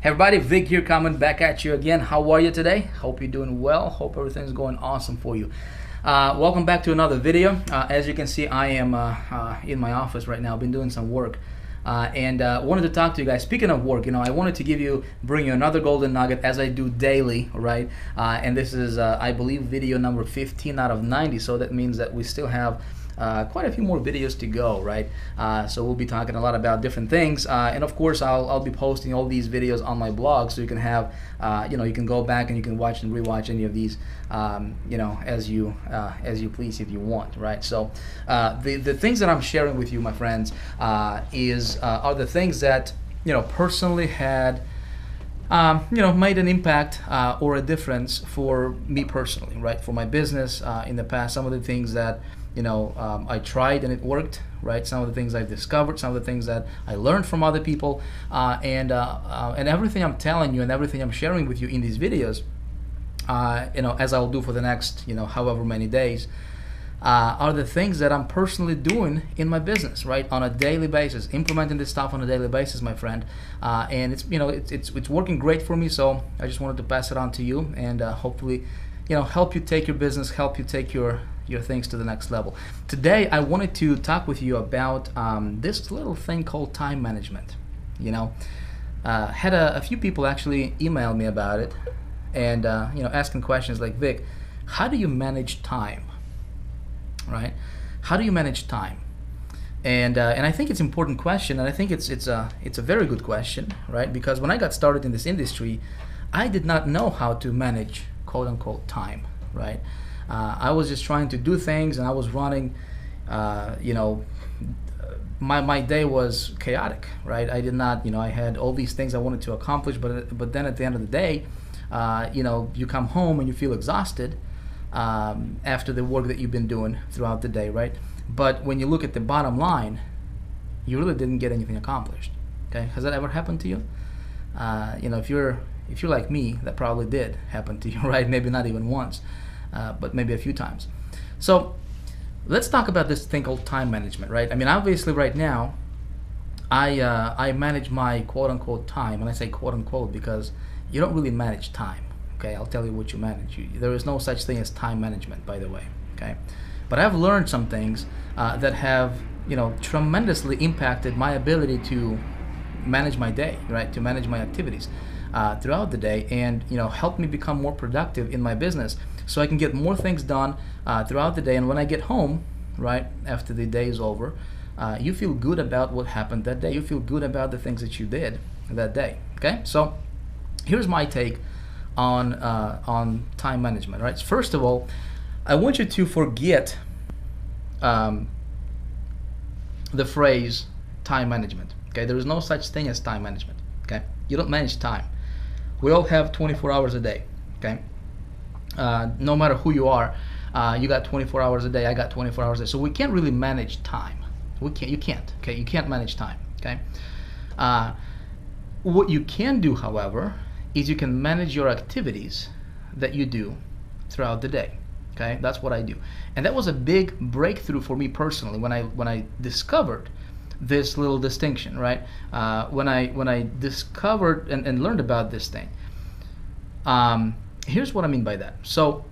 Everybody, Vic here coming back at you again. How are you today? Hope you're doing well. Hope everything's going awesome for you. Welcome back to another video. As you can see, I am in my office right now. I've been doing some work and wanted to talk to you guys. Speaking of work, I wanted to bring you another golden nugget as I do daily, right? And this is, I believe, video number 15 out of 90. So that means that we still have quite a few more videos to go, right? So we'll be talking a lot about different things, and of course I'll be posting all these videos on my blog, so you can have, you can go back and you can watch and rewatch any of these, as you please if you want, right? So the things that I'm sharing with you, my friends, are the things that personally had made an impact or a difference for me personally, right? For my business in the past, some of the things that I tried and it worked, right? Some of the things I've discovered, some of the things that I learned from other people, and everything I'm telling you and everything I'm sharing with you in these videos, as I'll do for the next, however many days, are the things that I'm personally doing in my business, right? On a daily basis, implementing this stuff on a daily basis, my friend, and it's working great for me. So I just wanted to pass it on to you and hopefully, help you take your business, help you take your things to the next level. Today I wanted to talk with you about this little thing called time management. Had a few people actually email me about it and asking questions like, Vic, how do you manage time, right? How do you manage time? And I think it's an important question, and I think it's a very good question, right? Because when I got started in this industry, I did not know how to manage quote unquote time, right? I was just trying to do things, and I was running, my day was chaotic, right? I did not, I had all these things I wanted to accomplish, but then at the end of the day, you come home and you feel exhausted after the work that you've been doing throughout the day, right? But when you look at the bottom line, you really didn't get anything accomplished. Okay, has that ever happened to you? If you're like me, that probably did happen to you, right? Maybe not even once. But maybe a few times. So let's talk about this thing called time management, right? I mean, obviously right now, I manage my quote-unquote time, and I say quote-unquote because you don't really manage time, okay? I'll tell you what you manage. There is no such thing as time management, by the way, okay? But I've learned some things that have, tremendously impacted my ability to manage my day, right? To manage my activities throughout the day, and help me become more productive in my business, so I can get more things done throughout the day. And when I get home, right after the day is over, you feel good about what happened that day. You feel good about the things that you did that day. Okay, so here's my take on time management. Right, first of all, I want you to forget the phrase time management. Okay, there is no such thing as time management. Okay, you don't manage time. We all have 24 hours a day. Okay, no matter who you are, you got 24 hours a day. I got 24 hours a day. So we can't really manage time. You can't. Okay, you can't manage time. Okay. What you can do, however, is you can manage your activities that you do throughout the day. Okay, that's what I do, and that was a big breakthrough for me personally when I discovered this little distinction, right? When I discovered and learned about this thing, here's what I mean by that. So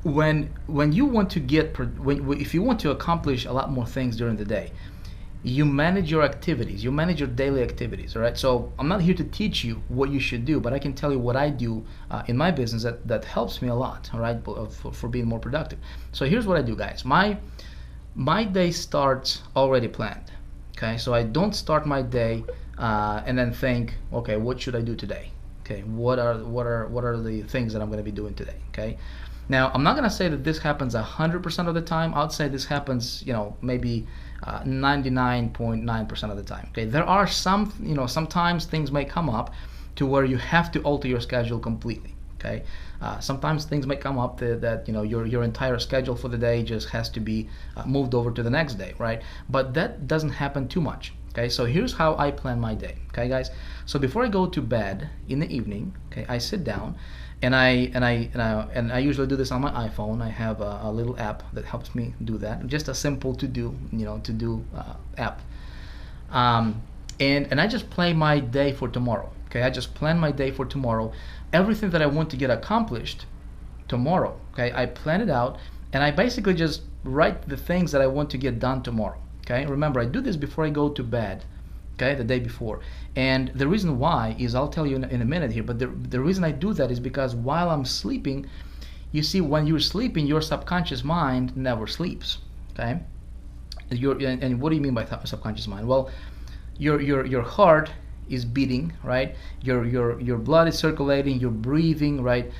when you want to if you want to accomplish a lot more things during the day, you manage your activities, you manage your daily activities. All right, so I'm not here to teach you what you should do, but I can tell you what I do in my business that helps me a lot, all right, for being more productive. So here's what I do, guys. My day starts already planned. Okay, so I don't start my day and then think, okay, what should I do today? Okay, what are the things that I'm going to be doing today? Okay, now I'm not going to say that this happens 100% of the time. I'd say this happens, maybe 99.9% of the time. Okay, there are some, sometimes things may come up to where you have to alter your schedule completely. Okay, sometimes things may come up that your entire schedule for the day just has to be moved over to the next day, right? But that doesn't happen too much. Okay, so here's how I plan my day. Okay, guys. So before I go to bed in the evening, okay, I sit down, and I usually do this on my iPhone. I have a little app that helps me do that. Just a simple to do app. and I just plan my day for tomorrow. Okay, I just plan my day for tomorrow. Everything that I want to get accomplished tomorrow. Okay, I plan it out, and I basically just write the things that I want to get done tomorrow. Okay, remember, I do this before I go to bed. Okay, the day before. And the reason why is, I'll tell you in a minute here, but the reason I do that is because while I'm sleeping, you see, when you're sleeping, your subconscious mind never sleeps. Okay, and what do you mean by subconscious mind? Well, your heart is beating, right? Your blood is circulating, you're breathing, right?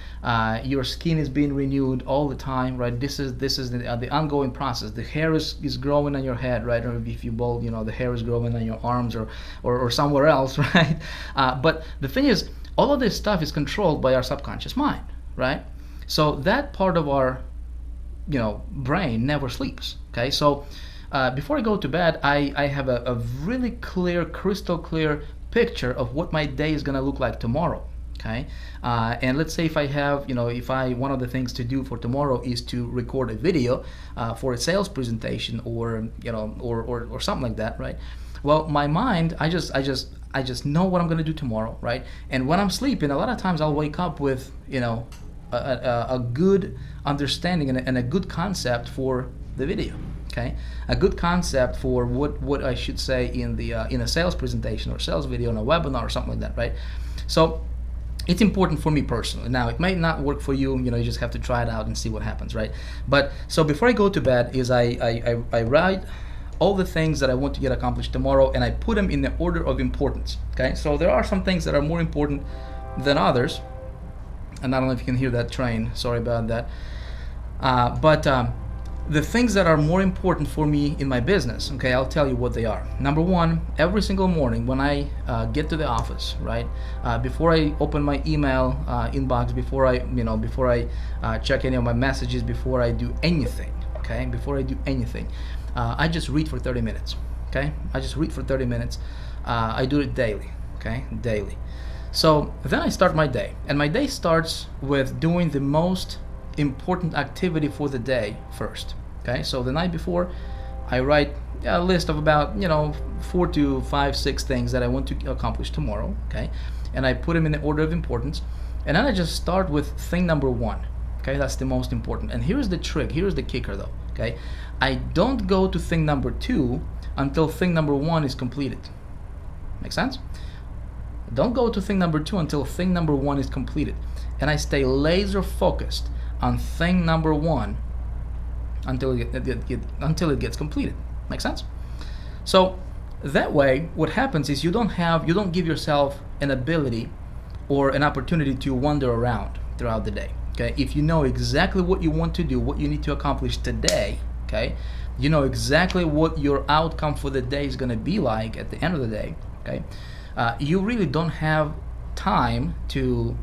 Your skin is being renewed all the time, right? This is the ongoing process. The hair is growing on your head, right? Or if you bald, the hair is growing on your arms or somewhere else, right? But the thing is, all of this stuff is controlled by our subconscious mind, right? So that part of our brain never sleeps. Okay, so before I go to bed, I have a really clear, crystal clear picture of what my day is going to look like tomorrow. Okay, and let's say if I have, one of the things to do for tomorrow is to record a video for a sales presentation, or or something like that, right? Well, my mind, I just know what I'm going to do tomorrow, right? And when I'm sleeping, a lot of times I'll wake up with a good understanding and a good concept for the video. Okay, a good concept for what I should say in a sales presentation or sales video, on a webinar or something like that, right? So it's important for me personally. Now, it may not work for you. You just have to try it out and see what happens, right? But so before I go to bed, is I write all the things that I want to get accomplished tomorrow, and I put them in the order of importance. Okay, so there are some things that are more important than others, and I don't know if you can hear that train. Sorry about that. But the things that are more important for me in my business, okay, I'll tell you what they are. Number one, every single morning when I get to the office, right, before I open my email inbox, before I check any of my messages, before I do anything, okay, I just read for 30 minutes, okay? I just read for 30 minutes. I do it daily, okay, daily. So then I start my day, and my day starts with doing the most important activity for the day first. Okay, so the night before, I write a list of about 4 to 5, 6 things that I want to accomplish tomorrow. Okay, and I put them in the order of importance, and then I just start with thing number 1. Okay, that's the most important. And here's the trick. Here's the kicker, though. Okay, I don't go to thing number 2 until thing number 1 is completed. Make sense? Don't go to thing number 2 until thing number 1 is completed, and I stay laser focused on thing number 1 until it gets completed. Make sense? So that way, what happens is you don't give yourself an ability or an opportunity to wander around throughout the day. Okay, if you know exactly what you want to do, what you need to accomplish today, okay, you know exactly what your outcome for the day is going to be like at the end of the day. Okay, you really don't have time to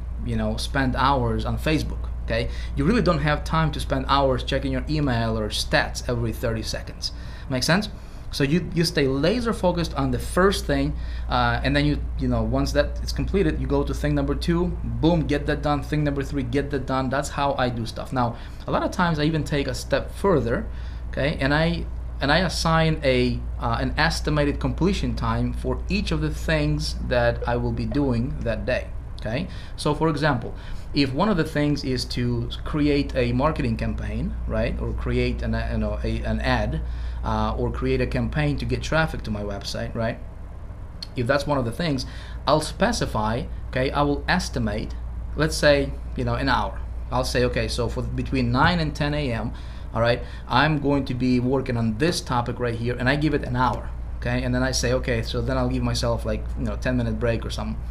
spend hours on Facebook. Okay, you really don't have time to spend hours checking your email or stats every 30 seconds. Make sense? So you stay laser focused on the first thing, and then once that is completed, you go to thing number 2, boom, get that done. Thing number 3, get that done. That's how I do stuff. Now, a lot of times I even take a step further, okay, and I assign an estimated completion time for each of the things that I will be doing that day. Okay, so for example, if one of the things is to create a marketing campaign, right, or create an ad, or create a campaign to get traffic to my website, right? If that's one of the things, I'll specify. Okay, I will estimate. Let's say an hour. I'll say, okay, so for between 9 and 10 a.m. all right, I'm going to be working on this topic right here, and I give it an hour. Okay, and then I say, okay, so then I'll give myself like 10-minute break or something.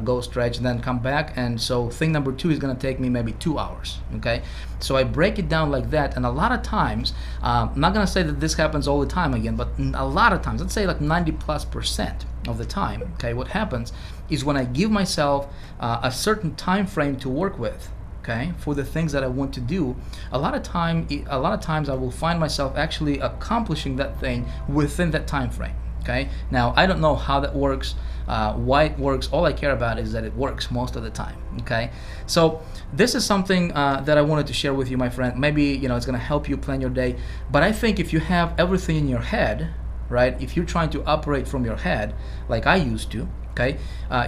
Go stretch and then come back, and so thing number 2 is going to take me maybe 2 hours. Okay, so I break it down like that, and a lot of times, I'm not going to say that this happens all the time again, but a lot of times, let's say like 90+% of the time, okay, what happens is when I give myself a certain time frame to work with, okay, for the things that I want to do, a lot of times I will find myself actually accomplishing that thing within that time frame. Okay, now I don't know how that works, why it works. All I care about is that it works most of the time. Okay, so this is something that I wanted to share with you, my friend. Maybe it's going to help you plan your day, but I think if you have everything in your head, right? If you're trying to operate from your head, like I used to, okay,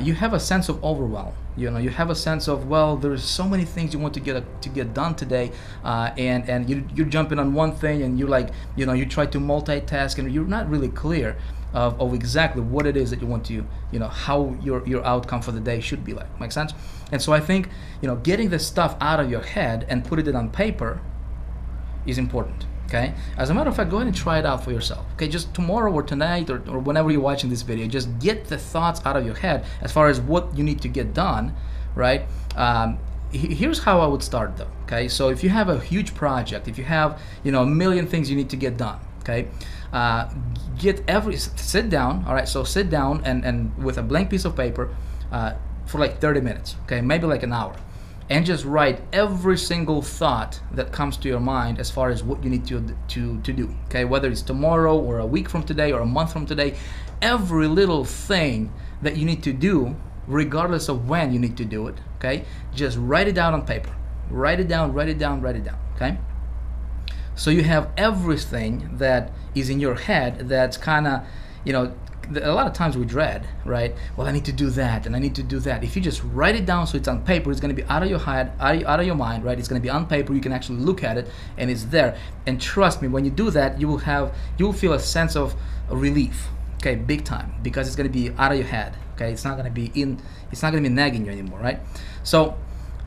you have a sense of overwhelm. You know, you have a sense of, well, there's so many things you want to get done today, and you're jumping on one thing, and you're like, you know, you try to multitask, and you're not really clear of exactly what it is that you want to, you know, how your outcome for the day should be like. Make sense? And so I think, you know, getting this stuff out of your head and putting it on paper is important. Okay. As a matter of fact, go ahead and try it out for yourself. Okay, just tomorrow or tonight or whenever you're watching this video, just get the thoughts out of your head as far as what you need to get done, right? Here's how I would start though. Okay, so if you have a huge project, if you have, you know, a million things you need to get done, okay, sit down. All right, so sit down and with a blank piece of paper for like 30 minutes. Okay, maybe like an hour. And just write every single thought that comes to your mind as far as what you need to do. Okay, whether it's tomorrow or a week from today or a month from today, every little thing that you need to do, regardless of when you need to do it. Okay, just write it down on paper. Write it down. Write it down. Write it down. Okay. So you have everything that is in your head that's kind of, you know, a lot of times we dread, right? Well, I need to do that and I need to do that. If you just write it down so it's on paper, it's going to be out of your head, out of your mind, right? It's going to be on paper. You can actually look at it and it's there. And trust me, when you do that, you will feel a sense of relief, okay, big time, because it's going to be out of your head, okay? It's not going to be nagging you anymore, right? So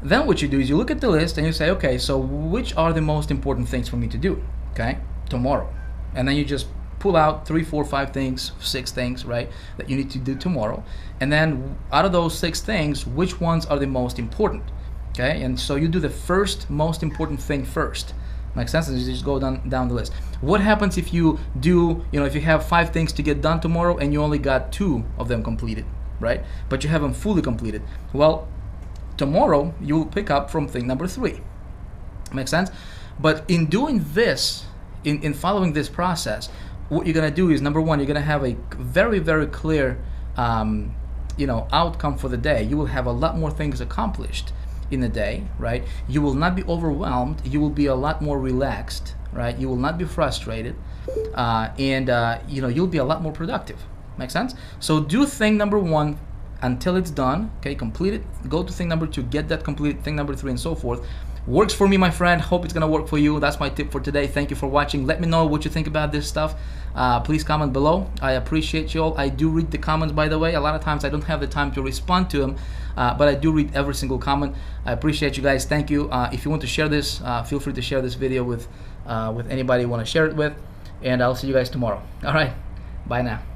then what you do is you look at the list and you say, okay, so which are the most important things for me to do, okay, tomorrow? And then you just pull out 3, 4, 5 things, 6 things, right, that you need to do tomorrow. And then out of those 6 things, which ones are the most important? Okay, and so you do the first most important thing first. Makes sense? And you just go down the list. What happens if you do, you know, if you have 5 things to get done tomorrow and you only got 2 of them completed, right? But you haven't fully completed. Well, tomorrow you'll pick up from thing number 3. Makes sense? But in doing this, in following this process, what you're gonna do is, number one, you're gonna have a very, very clear, you know, outcome for the day. You will have a lot more things accomplished in the day, right? You will not be overwhelmed. You will be a lot more relaxed, right? You will not be frustrated, and you know, you'll be a lot more productive. Make sense? So do thing number 1 until it's done. Okay, complete it. Go to thing number 2, get that completed. Thing number 3, and so forth. Works for me, my friend. Hope it's gonna work for you. That's my tip for today. Thank you for watching. Let me know what you think about this stuff. Please comment below. I appreciate you all. I do read the comments, by the way. A lot of times I don't have the time to respond to them, but I do read every single comment. I appreciate you guys. Thank you. If you want to share this, feel free to share this video with anybody you want to share it with, and I'll see you guys tomorrow. All right, bye now.